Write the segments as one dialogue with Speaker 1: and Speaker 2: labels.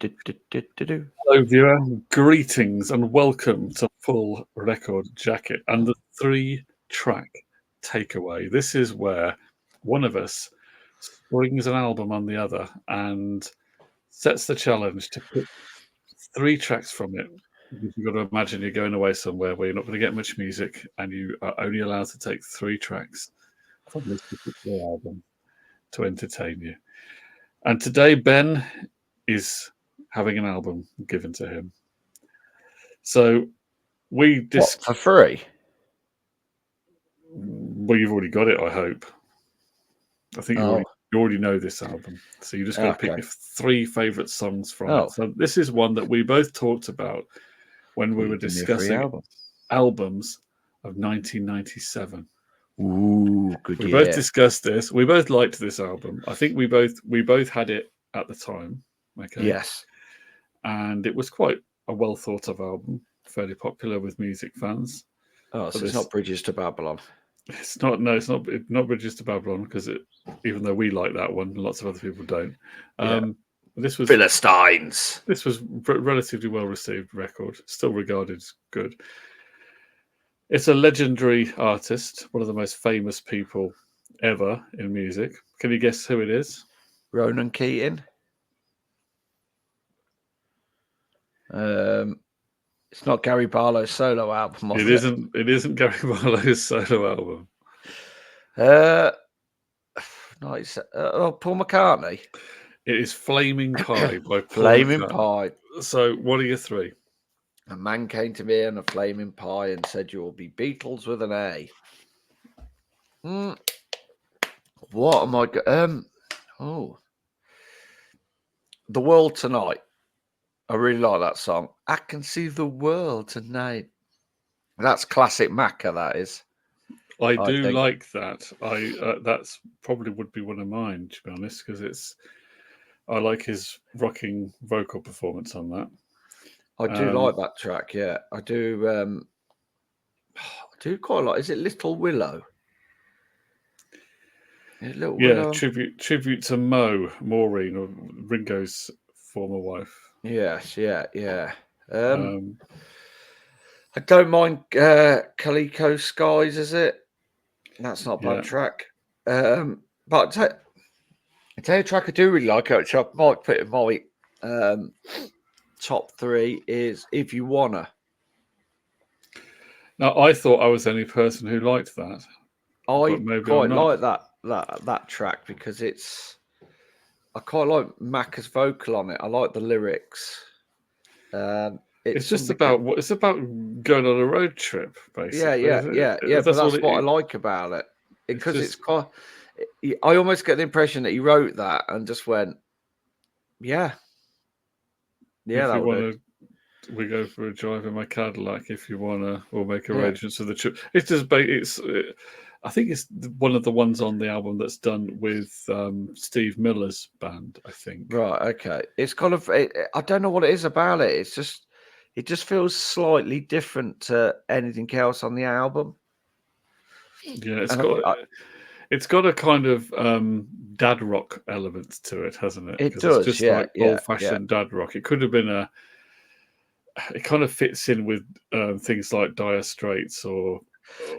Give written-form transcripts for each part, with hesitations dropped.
Speaker 1: Do-do-do-do-do.
Speaker 2: Hello, viewer. Greetings and welcome to Full Record Jacket and the 3-track takeaway. This is where one of us springs an album on the other and sets the challenge to pick 3 tracks from it. You've got to imagine you're going away somewhere where you're not going to get much music and you are only allowed to take 3 tracks from this particular album to entertain you. And today, Ben is having an album given to him. So we
Speaker 1: What, for free?
Speaker 2: Well, you've already got it, I hope. I think you already know this album. So you just got to pick your 3 favourite songs from it. So this is one that we both talked about when we were discussing albums of 1997.
Speaker 1: Ooh, good
Speaker 2: We both discussed this. We both liked this album. I think we both had it at the time. Okay.
Speaker 1: Yes.
Speaker 2: And it was quite a well thought of album, fairly popular with music fans.
Speaker 1: Oh, so it's not Bridges to Babylon.
Speaker 2: It's not. No, it's not Bridges to Babylon because even though we like that one, lots of other people don't. This was
Speaker 1: Philistines.
Speaker 2: This was relatively well received record, still regarded as good. It's a legendary artist, one of the most famous people ever in music. Can you guess who it is?
Speaker 1: Ronan Keating. It's not Gary Barlow's solo album.
Speaker 2: It isn't. It isn't Gary Barlow's solo album.
Speaker 1: No, it's Paul McCartney.
Speaker 2: It is Flaming Pie by Paul
Speaker 1: Flaming Pie.
Speaker 2: So, what are your 3?
Speaker 1: A man came to me in a flaming pie and said, "You will be Beatles with an A." What am I? The World Tonight. I really like that song. I can see the world tonight. That's classic Macca, that is.
Speaker 2: I do like that. That's probably would be one of mine, to be honest, because I like his rocking vocal performance on that.
Speaker 1: I do like that track. Yeah, I do. I do quite like. Is it Little Willow?
Speaker 2: Willow? Tribute to Maureen, or Ringo's former wife.
Speaker 1: Yes, yeah. I don't mind Calico Skies, is it? That's not a bad track. But I tell you a track I do really like, which I might put in my top 3 is If You Wanna.
Speaker 2: Now, I thought I was the only person who liked that.
Speaker 1: I quite like that track because I quite like Macca's vocal on it. I like the lyrics.
Speaker 2: It's just about it's about going on a road trip, basically.
Speaker 1: Yeah. But that's what I like about it because it's quite. I almost get the impression that he wrote that and just went, "Yeah,
Speaker 2: if you want to, we go for a drive in my Cadillac. If you want to, we'll make arrangements for the trip." It's just I think it's one of the ones on the album that's done with Steve Miller's band, I think.
Speaker 1: Right. Okay. It's kind of. I don't know what it is about it. It just feels slightly different to anything else on the album.
Speaker 2: Yeah, it's got a kind of dad rock element to it, hasn't it?
Speaker 1: It does.
Speaker 2: It's just like old-fashioned dad rock. It could have been it kind of fits in with things like Dire Straits or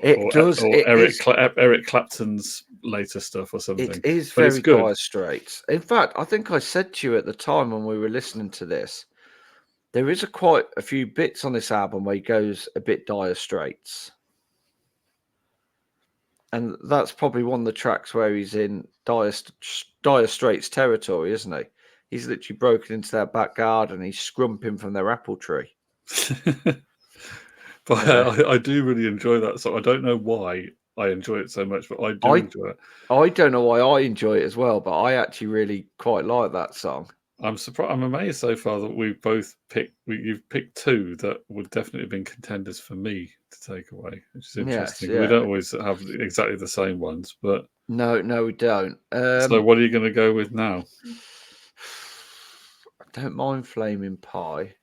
Speaker 2: Eric Clapton's later stuff or something.
Speaker 1: It is very Dire Straits. In fact, I think I said to you at the time when we were listening to this, there is quite a few bits on this album where he goes a bit Dire Straits. And that's probably one of the tracks where he's in Dire Straits territory, isn't he? He's literally broken into their back garden. He's scrumping from their apple tree.
Speaker 2: But I do really enjoy that song. I don't know why I enjoy it so much, but I do enjoy it.
Speaker 1: I don't know why I enjoy it as well, but I actually really quite like that song.
Speaker 2: I'm surprised. I'm amazed so far that we've both picked. You've picked 2 that would definitely have been contenders for me to take away, which is interesting. Yes, we don't always have exactly the same ones, but
Speaker 1: no, we don't.
Speaker 2: So, what are you going to go with now?
Speaker 1: I don't mind Flaming Pie.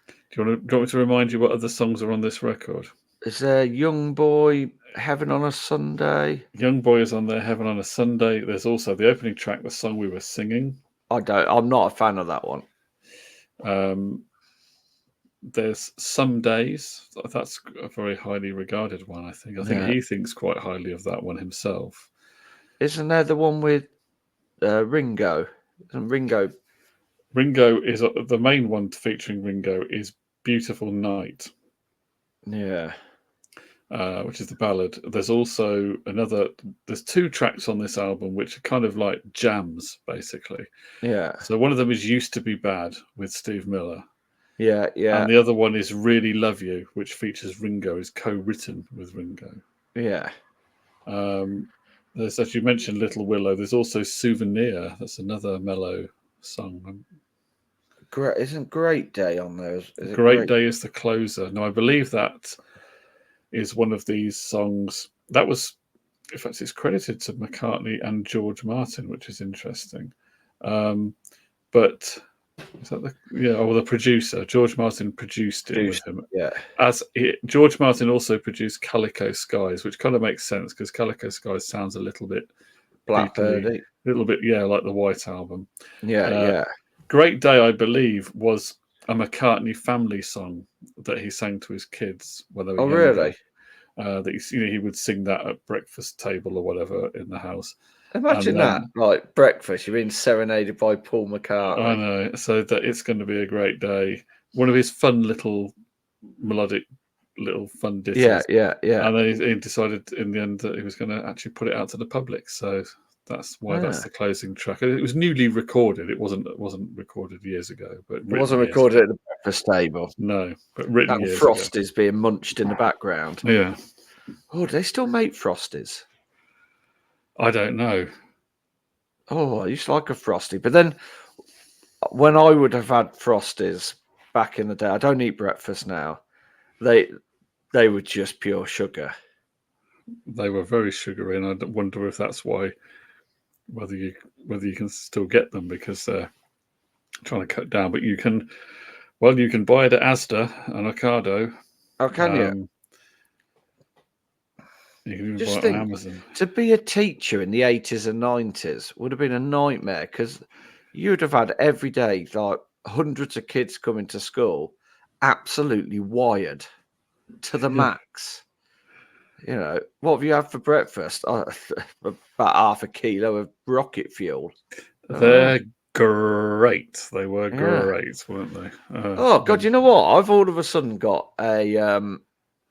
Speaker 2: Do you want me to remind you what other songs are on this record?
Speaker 1: Is there Young Boy, Heaven on a Sunday?
Speaker 2: Young Boy is on there, Heaven on a Sunday. There's also the opening track, the song we were singing.
Speaker 1: I'm not a fan of that one.
Speaker 2: There's Some Days. That's a very highly regarded one, I think. I think he thinks quite highly of that one himself.
Speaker 1: Isn't there the one with Ringo? Ringo
Speaker 2: is the main one featuring Ringo is Beautiful Night.
Speaker 1: Yeah.
Speaker 2: Which is the ballad. There's also there's 2 tracks on this album which are kind of like jams, basically.
Speaker 1: Yeah.
Speaker 2: So one of them is Used to Be Bad with Steve Miller.
Speaker 1: Yeah.
Speaker 2: And the other one is Really Love You, which features Ringo, is co-written with Ringo.
Speaker 1: Yeah.
Speaker 2: There's, as you mentioned, Little Willow. There's also Souvenir. That's another mellow song.
Speaker 1: Isn't Great Day on there?
Speaker 2: Great Day is the closer. No, I believe that is one of these songs. That was, in fact, it's credited to McCartney and George Martin, which is interesting. But is that the producer? George Martin produced it with him.
Speaker 1: Yeah.
Speaker 2: George Martin also produced Calico Skies, which kind of makes sense because Calico Skies sounds a little bit
Speaker 1: Blackbirdy,
Speaker 2: a little bit, like the White Album.
Speaker 1: Yeah.
Speaker 2: Great Day, I believe, was a McCartney family song that he sang to his kids when they were younger.
Speaker 1: Really?
Speaker 2: That he would sing that at breakfast table or whatever in the house.
Speaker 1: Imagine that, like breakfast, you're being serenaded by Paul McCartney.
Speaker 2: I know. So that it's going to be a great day. One of his fun little melodic little fun ditties.
Speaker 1: Yeah.
Speaker 2: And then he decided in the end that he was going to actually put it out to the public. So that's why that's the closing track. It was newly recorded. It wasn't recorded years ago, but
Speaker 1: it wasn't recorded at the breakfast table.
Speaker 2: No, but written years
Speaker 1: Frosties
Speaker 2: ago.
Speaker 1: being munched in the background.
Speaker 2: Yeah.
Speaker 1: Oh, do they still make Frosties?
Speaker 2: I don't know.
Speaker 1: Oh, I used to like a Frosty, but then when I would have had Frosties back in the day, I don't eat breakfast now. They were just pure sugar.
Speaker 2: They were very sugary, and I wonder if that's why. Whether you can still get them because they're trying to cut down, but you can buy it at Asda and Ocado.
Speaker 1: Oh, can you?
Speaker 2: You can even buy it on Amazon.
Speaker 1: To be a teacher in the 80s and 90s would have been a nightmare because you'd have had every day like hundreds of kids coming to school, absolutely wired to the max. You know, what have you had for breakfast? About half a kilo of rocket fuel.
Speaker 2: They're great. They were great, weren't they?
Speaker 1: Oh God, you know what? I've all of a sudden got a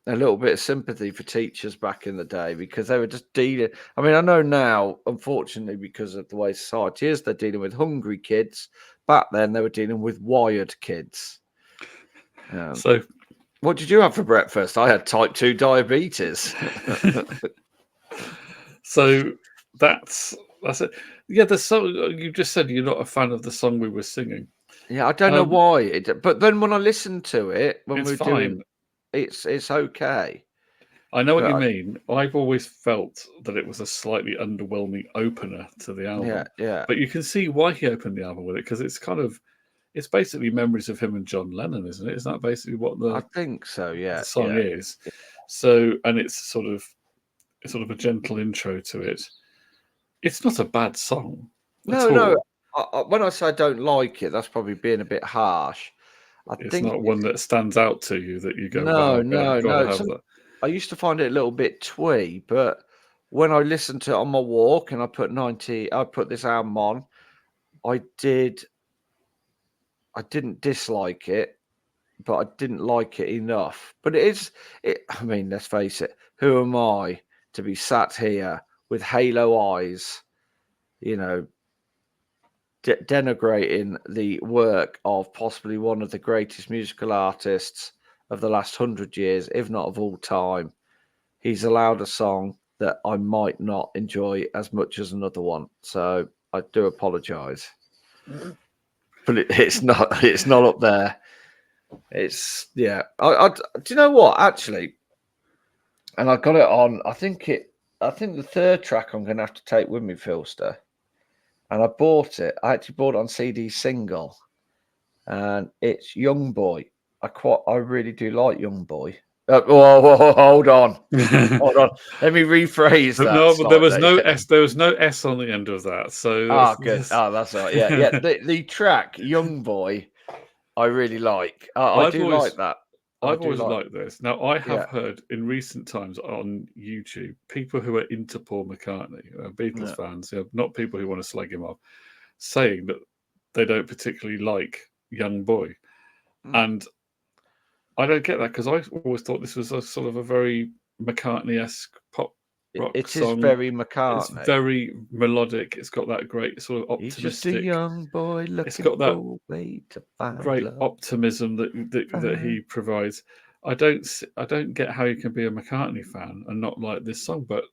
Speaker 1: little bit of sympathy for teachers back in the day because they were just dealing. I mean, I know now, unfortunately, because of the way society is, they're dealing with hungry kids. Back then, they were dealing with wired kids.
Speaker 2: So,
Speaker 1: what did you have for breakfast? I had type 2 diabetes.
Speaker 2: So that's it. Yeah, the song you just said you're not a fan of the song we were singing.
Speaker 1: Yeah, I don't know why. But then when I listened to it, when
Speaker 2: it's
Speaker 1: we were
Speaker 2: fine.
Speaker 1: doing, it's okay.
Speaker 2: I know what you mean. I've always felt that it was a slightly underwhelming opener to the album.
Speaker 1: Yeah.
Speaker 2: But you can see why he opened the album with it because it's basically memories of him and John Lennon, isn't it? Is that basically what
Speaker 1: I think so? Yeah.
Speaker 2: The song is. So, and it's sort of a gentle intro to it. It's not a bad song.
Speaker 1: No. When I say I don't like it, that's probably being a bit harsh.
Speaker 2: It's not one that stands out to you that you go,
Speaker 1: no. I used to find it a little bit twee, but when I listened to it on my walk and I put this album on, I didn't dislike it, but I didn't like it enough. But I mean, let's face it, who am I to be sat here with halo eyes, you know, denigrating the work of possibly one of the greatest musical artists of the last 100 years, if not of all time. He's allowed a song that I might not enjoy as much as another one. So I do apologize. But it's not up there. It's do you know what, actually? And I got it on, I think the third track I'm gonna have to take with me, Philster. And I bought it. I actually bought it on CD single, and it's Young Boy. I really do like Young Boy. Hold on. Hold on. Let me rephrase that.
Speaker 2: No, but there was no
Speaker 1: slightly.
Speaker 2: S. There was no S on the end of that. So
Speaker 1: Ah, good. Oh, that's all right. Yeah, yeah. The track "Young Boy," I really like. I do like that. I
Speaker 2: I've
Speaker 1: do
Speaker 2: always
Speaker 1: like.
Speaker 2: liked this. Now, I have
Speaker 1: Yeah,
Speaker 2: heard in recent times on YouTube people who are into Paul McCartney, Beatles
Speaker 1: yeah,
Speaker 2: fans, not people who want to slag him off, saying that they don't particularly like Young Boy.
Speaker 1: mm.
Speaker 2: And I don't get that because I always thought this was a sort of a very McCartney-esque pop rock
Speaker 1: It is
Speaker 2: song.
Speaker 1: very
Speaker 2: It's
Speaker 1: McCartney.
Speaker 2: very melodic. It's got that great sort of
Speaker 1: He's just a
Speaker 2: optimistic.
Speaker 1: young boy
Speaker 2: It's
Speaker 1: looking
Speaker 2: got that
Speaker 1: for a way to find
Speaker 2: great
Speaker 1: love.
Speaker 2: optimism that he provides. I don't get how you can be a McCartney fan and not like this song, but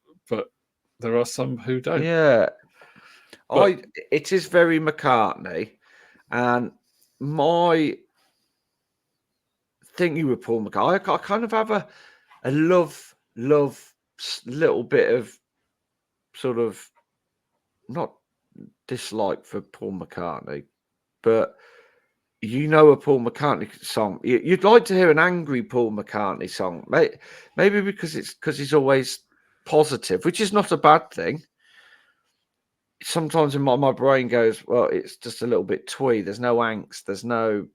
Speaker 2: there are some who don't.
Speaker 1: Yeah,
Speaker 2: But
Speaker 1: it is very McCartney, and my thinking with Paul McCartney, I kind of have a love little bit of sort of not dislike for Paul McCartney, but a Paul McCartney song. You'd like to hear an angry Paul McCartney song, maybe because he's always positive, which is not a bad thing. Sometimes in my brain goes, well, it's just a little bit twee. There's no angst. There's no,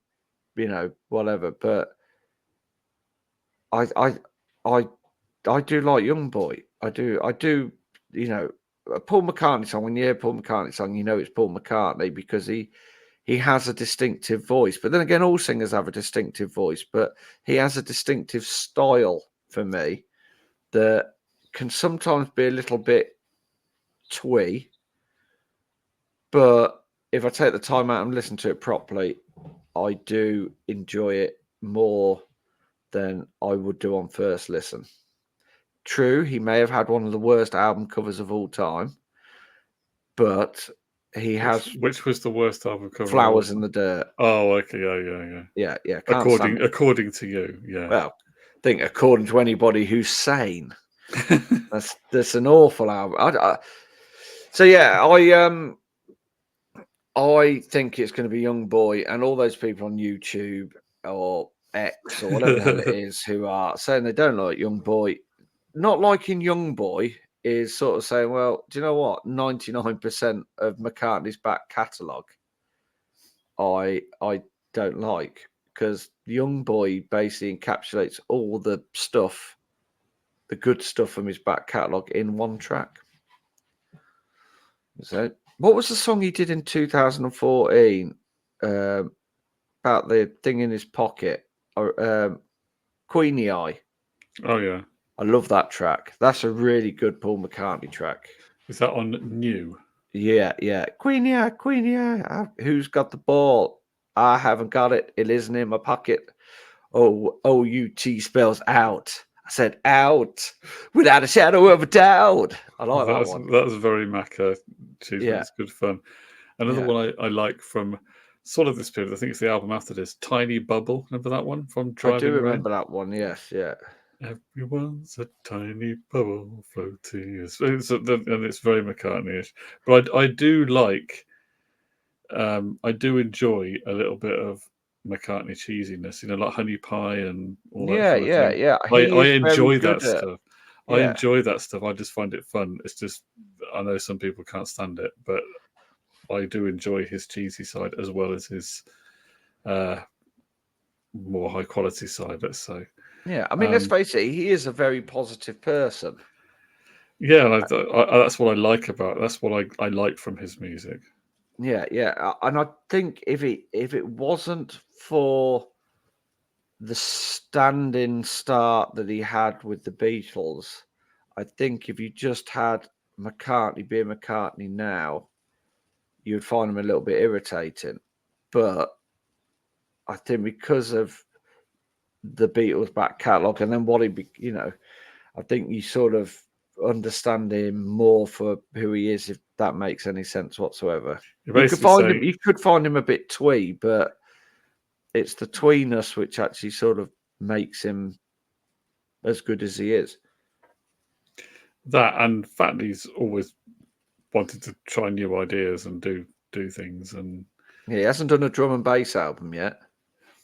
Speaker 1: whatever. But I I I I do like Young Boy. I do. A Paul McCartney song. When you hear Paul McCartney song, you know it's Paul McCartney because he has a distinctive voice. But then again, all singers have a distinctive voice, but he has a distinctive style for me that can sometimes be a little bit twee. But if I take the time out and listen to it properly, I do enjoy it more than I would do on first listen. True, he may have had one of the worst album covers of all time, but he has
Speaker 2: which was the worst album cover of all
Speaker 1: Flowers in
Speaker 2: time?
Speaker 1: the Dirt.
Speaker 2: Oh, okay, yeah.
Speaker 1: Yeah. Can't stand it.
Speaker 2: According to you, yeah.
Speaker 1: Well, I think according to anybody who's sane, that's an awful album. So yeah, I think it's going to be Young Boy and all those people on YouTube or X or whatever the hell it is who are saying they don't like Young Boy. Not liking Young Boy is sort of saying, well, do you know what? 99% of McCartney's back catalogue I don't like because Young Boy basically encapsulates all the stuff, the good stuff from his back catalogue in one track. So, what was the song he did in 2014 about the thing in his pocket? Or Queenie Eye.
Speaker 2: Oh yeah.
Speaker 1: I love that track. That's a really good Paul McCartney track.
Speaker 2: Is that on New?
Speaker 1: Yeah. Queenie Eye. Who's got the ball? I haven't got it. It isn't in my pocket. Oh, O-U-T spells out. I said out without a shadow of a doubt. I like that one.
Speaker 2: That's very Macca.
Speaker 1: Yeah.
Speaker 2: It's good fun. Another one I like from sort of this period, I think it's the album after this, Tiny Bubble. Remember that one from Driving
Speaker 1: I do
Speaker 2: Rain?
Speaker 1: remember that one, yes, yeah.
Speaker 2: Everyone's a tiny bubble floating. And it's very McCartney-ish. But I do like, I do enjoy a little bit of McCartney cheesiness, like Honey Pie and all that kind of thing.
Speaker 1: Yeah.
Speaker 2: I
Speaker 1: He is very
Speaker 2: enjoy that
Speaker 1: good at.
Speaker 2: stuff. I
Speaker 1: Yeah.
Speaker 2: enjoy that stuff. I just find it fun. It's just, I know some people can't stand it, but I do enjoy his cheesy side as well as his more high quality side, let's say.
Speaker 1: Yeah, I mean, let's face it, he is a very positive person.
Speaker 2: Yeah, and that's what I like about. That's what I like from his music.
Speaker 1: Yeah, and I think if it wasn't for the standing start that he had with the Beatles, I think if you just had McCartney being McCartney now, you'd find him a little bit irritating. But I think because of the Beatles back catalogue and then what I think you sort of understand him more for who he is, if that makes any sense whatsoever. You could find him a bit twee, but it's the tweeness which actually sort of makes him as good as he is.
Speaker 2: That and the fact he's always wanted to try new ideas and do things, and
Speaker 1: yeah, he hasn't done a drum and bass album yet.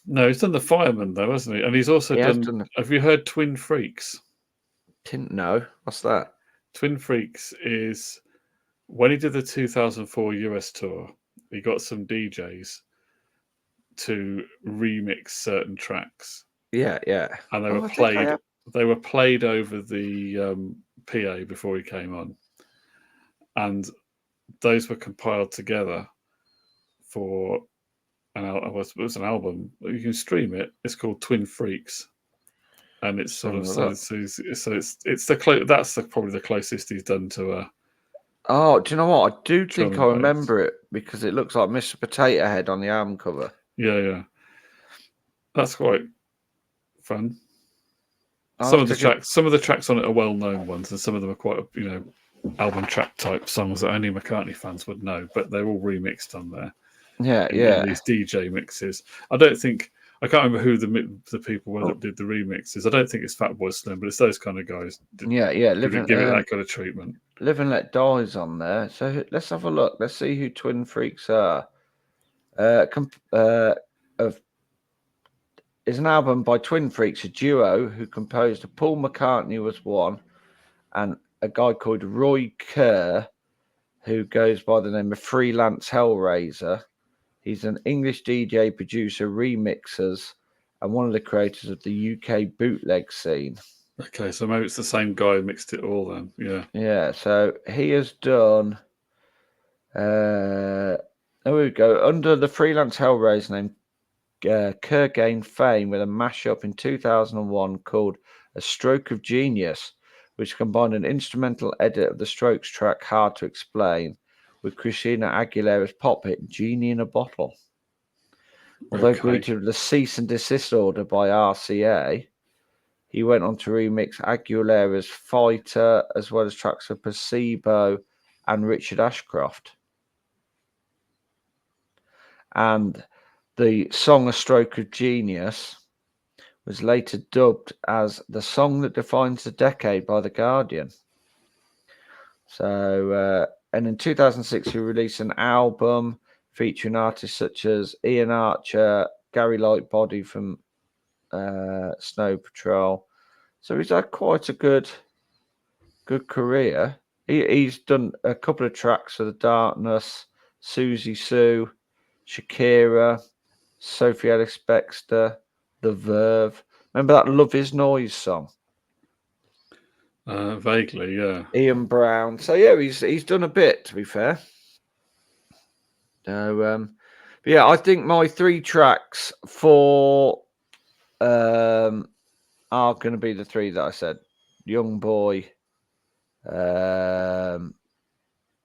Speaker 2: No, he's done The Fireman though, hasn't he? And he's also done. Have you heard Twin Freaks?
Speaker 1: No, what's that?
Speaker 2: Twin Freaks is when he did the 2004 US tour. He got some DJs to remix certain tracks.
Speaker 1: Yeah,
Speaker 2: and they were played. They were played over the PA before he came on, and those were compiled together for it was an album. You can stream it. It's called Twin Freaks, and it's sort of that's probably the closest he's done to a.
Speaker 1: Oh, do you know what? I do think I remember it because it looks like Mr. Potato Head on the album cover.
Speaker 2: Yeah, that's quite fun. Some of the tracks on it are well-known ones, and some of them are quite album track type songs that only McCartney fans would know. But they're all remixed on there.
Speaker 1: Yeah.
Speaker 2: These DJ mixes. I can't remember who the people were that did the remixes. I don't think it's Fatboy Slim, but it's those kind of guys.
Speaker 1: Yeah.
Speaker 2: Give it that kind of treatment.
Speaker 1: Live and Let Die's on there. So let's have a look. Let's see who Twin Freaks are. Is an album by Twin Freaks, a duo who composed. Paul McCartney was one, and a guy called Roy Kerr, who goes by the name of Freelance Hellraiser. He's an English DJ, producer, remixers, and one of the creators of the UK bootleg scene.
Speaker 2: Okay, so maybe it's the same guy who mixed it all then. Yeah.
Speaker 1: Yeah, so he has done... there we go. Under the Freelance Hellraiser name, Kerr gained fame with a mashup in 2001 called A Stroke of Genius, which combined an instrumental edit of the Strokes track Hard to Explain with Christina Aguilera's pop hit Genie in a Bottle. Although greeted with a cease and desist order by RCA, he went on to remix Aguilera's Fighter as well as tracks of Placebo and Richard Ashcroft. And the song A Stroke of Genius was later dubbed as the song that defines the decade by The Guardian. So, and in 2006, he released an album featuring artists such as Ian Archer, Gary Lightbody from Snow Patrol. So he's had quite a good career. He's done a couple of tracks for The Darkness, Susie Sue, Shakira, Sophie Ellis Bextor, The Verve. Remember that Love Is Noise song?
Speaker 2: Vaguely, yeah.
Speaker 1: Ian Brown. So yeah, he's done a bit, to be fair. So but yeah, I think my 3 tracks for are going to be the 3 that I said: Young Boy,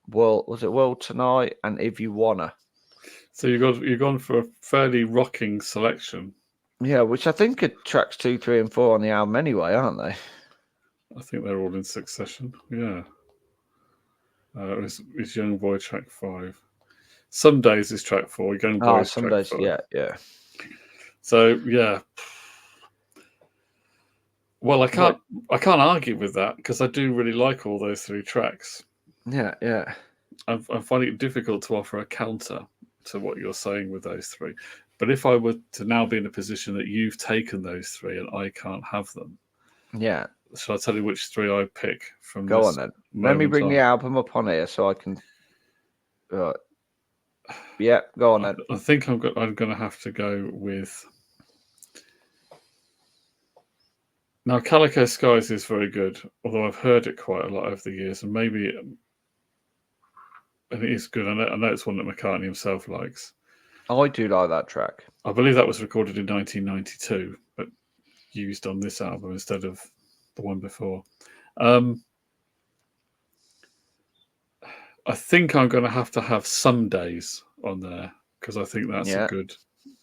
Speaker 1: World Tonight, and If You Wanna.
Speaker 2: So you've gone for a fairly rocking selection.
Speaker 1: Yeah, which I think are tracks 2, 3, and 4 on the album anyway, aren't they?
Speaker 2: I think they're all in succession. Yeah. It's Young Boy track 5. Some Days is track 4. Young Boy is
Speaker 1: Some
Speaker 2: track
Speaker 1: Days,
Speaker 2: 5.
Speaker 1: yeah.
Speaker 2: So yeah. Well, I can't argue with that because I do really like all those 3 tracks.
Speaker 1: Yeah.
Speaker 2: I'm finding it difficult to offer a counter to what you're saying with those 3. But if I were to now be in a position that you've taken those 3 and I can't have them,
Speaker 1: yeah.
Speaker 2: Shall I tell you which 3 I pick from?
Speaker 1: Go on then. Let me bring the album up on here so I can. Yeah, go on then.
Speaker 2: I think I'm going to have to go with. Now, Calico Skies is very good, although I've heard it quite a lot over the years, and maybe it is good. I know it's one that McCartney himself likes.
Speaker 1: I do like that track.
Speaker 2: I believe that was recorded in 1992, but used on this album instead of the one before. I think I'm going to have Some Days on there because I think that's a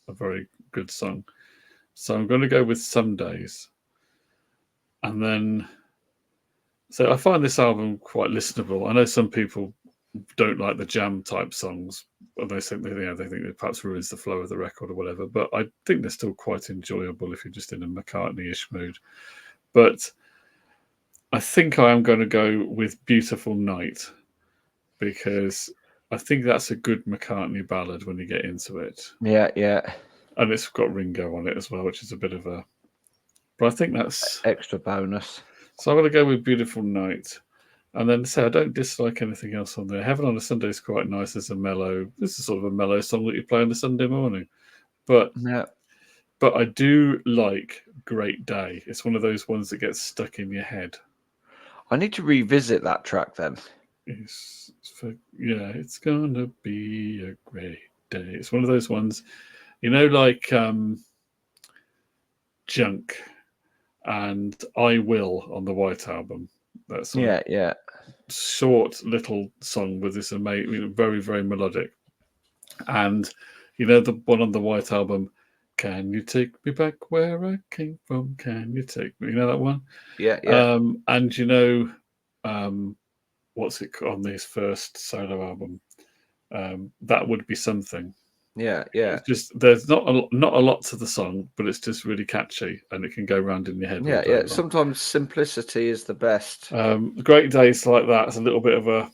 Speaker 2: very good song. So I'm going to go with Some Days. And then, so I find this album quite listenable. I know some people don't like the jam type songs, and they think it perhaps ruins the flow of the record or whatever. But I think they're still quite enjoyable if you're just in a McCartney-ish mood. But I think I am going to go with Beautiful Night because I think that's a good McCartney ballad when you get into it.
Speaker 1: Yeah.
Speaker 2: And it's got Ringo on it as well, which is a bit of a. But I think that's
Speaker 1: extra bonus.
Speaker 2: So I'm going to go with Beautiful Night. And then say I don't dislike anything else on there. Heaven on a Sunday is quite nice as a mellow. This is sort of a mellow song that you play on a Sunday morning. But I do like Great Day. It's one of those ones that gets stuck in your head.
Speaker 1: I need to revisit that track then.
Speaker 2: It's gonna be a great day. It's one of those ones, like Junk and I Will on the White Album. That's short little song with this amazing, very, very melodic. And the one on the White Album, Can You Take Me Back Where I Came From? Can you take me? You know that one?
Speaker 1: Yeah.
Speaker 2: And what's it on his first solo album? That Would Be Something.
Speaker 1: Yeah.
Speaker 2: It's just there's not a lot to the song, but it's just really catchy and it can go round in your head.
Speaker 1: Yeah. Sometimes simplicity is the best.
Speaker 2: Great Days like that. It's a little bit of a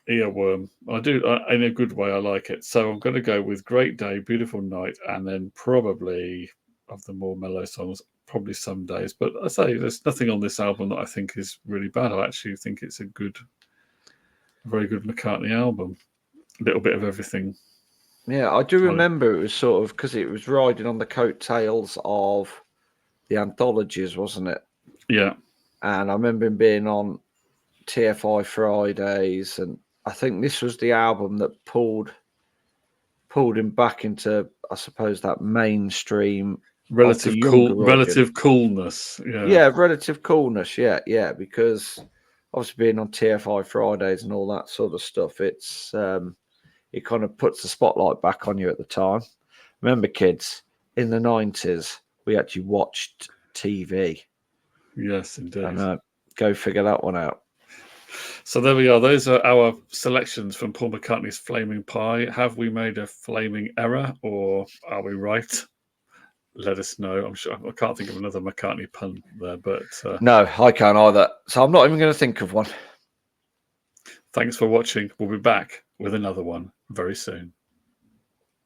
Speaker 2: earworm. I do in a good way. I like it. So I'm going to go with Great Day, Beautiful Night, and then probably of the more mellow songs, probably Some Days. But I say there's nothing on this album that I think is really bad. I actually think it's a very good McCartney album. A little bit of everything.
Speaker 1: Yeah, I do remember it was sort of because it was riding on the coattails of the anthologies, wasn't it?
Speaker 2: Yeah.
Speaker 1: And I remember him being on TFI Fridays, and I think this was the album that pulled him back into, I suppose, that mainstream
Speaker 2: relative coolness.
Speaker 1: Yeah, relative coolness. Yeah, because obviously being on TFI Fridays and all that sort of stuff, it's it kind of puts the spotlight back on you at the time. Remember, kids, in the 90s, we actually watched TV.
Speaker 2: Yes, indeed.
Speaker 1: And go figure that one out.
Speaker 2: So there we are. Those are our selections from Paul McCartney's Flaming Pie. Have we made a flaming error, or are we right? Let us know. I'm sure I can't think of another McCartney pun there, but
Speaker 1: no, I can't either. So I'm not even going to think of one.
Speaker 2: Thanks for watching. We'll be back with another one very soon.